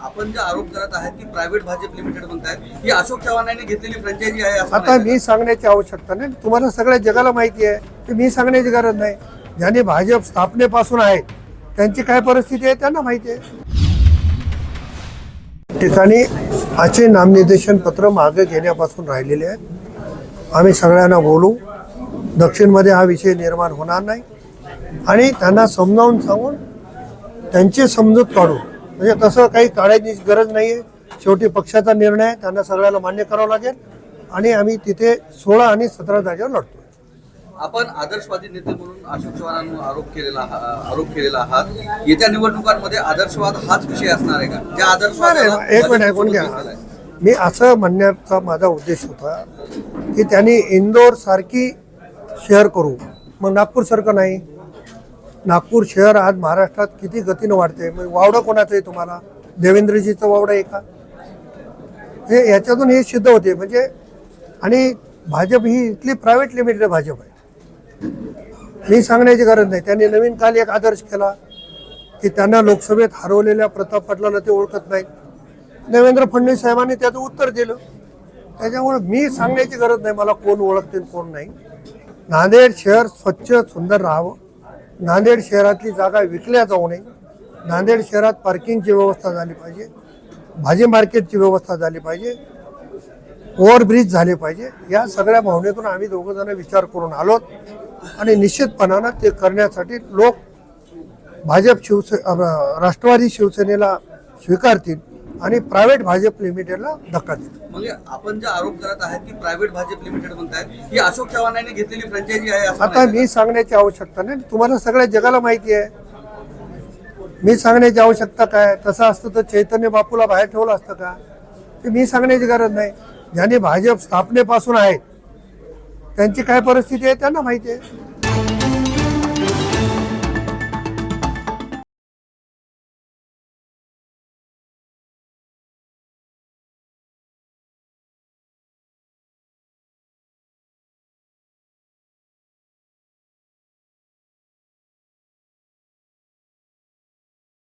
आपण जे आरोप करत आहात की प्रायव्हेट भाजप लिमिटेड म्हणतायत ही अशोक चव्हाणांनी घेतलेली फ्रँचायझी आहे असं आता म्हणायचं. मी सांगण्याची आवश्यकता नाही, तुम्हाला सगळ्या जगाला माहिती आहे की मी सांगण्याची गरज नाही. ज्यांनी भाजप स्थापनेपासून आहे त्यांची काय परिस्थिती आहे त्यांना माहिती आहे. ठिकाणी असे नामनिर्देशन पत्र मागे घेण्यापासून राहिलेले आहेत. आम्ही सगळ्यांना बोलू, दक्षिणमध्ये हा विषय निर्माण होणार नाही आणि त्यांना समजावून सांगून त्यांची समजूत काढू. म्हणजे तसं काही काढायची गरज नाही आहे. शेवटी पक्षाचा निर्णय आहे, त्यांना सगळ्याला मान्य करावं लागेल आणि आम्ही तिथे 16 आणि 17 जागेवर लढतो. आपण आदर्शवादी नेते म्हणून अशोक चव्हाणांवर आरोप केलेला आहात. येत्या निवडणुकांमध्ये आदर्शवाद हाच विषय असणार आहे का? ज्या आदर्शवादाला एक मिनिट ऐकून घ्या. मी असं म्हणण्याचा माझा उद्देश होता की त्यांनी इंदोर सारखी शहर करू, मग नागपूर सारखं नाही. नागपूर शहर आज महाराष्ट्रात किती गतीनं वाढते. मग वावडं कोणाचं आहे तुम्हाला? देवेंद्रजीचं वावडं आहे का? हे याच्यातून हे सिद्ध होते. म्हणजे आणि भाजप ही इथली प्रायव्हेट लिमिटेड भाजप आहे. मी सांगण्याची गरज नाही. त्यांनी नवीन काल एक आदर्श केला की त्यांना लोकसभेत हरवलेल्या प्रताप पाटलाला ते ओळखत नाहीत. देवेंद्र फडणवीस साहेबांनी त्याचं उत्तर दिलं. त्याच्यामुळे मी सांगण्याची गरज नाही मला कोण ओळखते कोण नाही. नांदेड शहर स्वच्छ सुंदर राहावं. नांदेड शहरातली जागा विकल्या जाऊ नये. नांदेड शहरात पार्किंगची व्यवस्था झाली पाहिजे, भाजी मार्केटची व्यवस्था झाली पाहिजे, ओव्हरब्रिज झाले पाहिजे. या सगळ्या भावनेतून आम्ही दोघं जण विचार करून आलोत आणि निश्चितपणानं ते करण्यासाठी लोक भाजप राष्ट्रवादी शिवसेनेला स्वीकारतील आणि प्रायव्हेट भाजप लिमिटेडला धक्का देतील. म्हणजे आपण जे आरोप करत आहात की प्रायव्हेट भाजप लिमिटेड म्हणतायत ही अशोक चव्हाणांनी घेतलेली फ्रँचायझी आहे असं आता म्हणायचं. मी सांगण्याची आवश्यकता नाही, तुम्हाला सगळ्या जगाला माहिती आहे. मी सांगण्याची आवश्यकता काय? तसं असतं तर चैतन्य बापूला बाहेर ठेवलं असतं का? ते मी सांगण्याची गरज नाही. ज्यांनी भाजप स्थापनेपासून आहे त्यांची काय परिस्थिती आहे त्यांना माहिती आहे.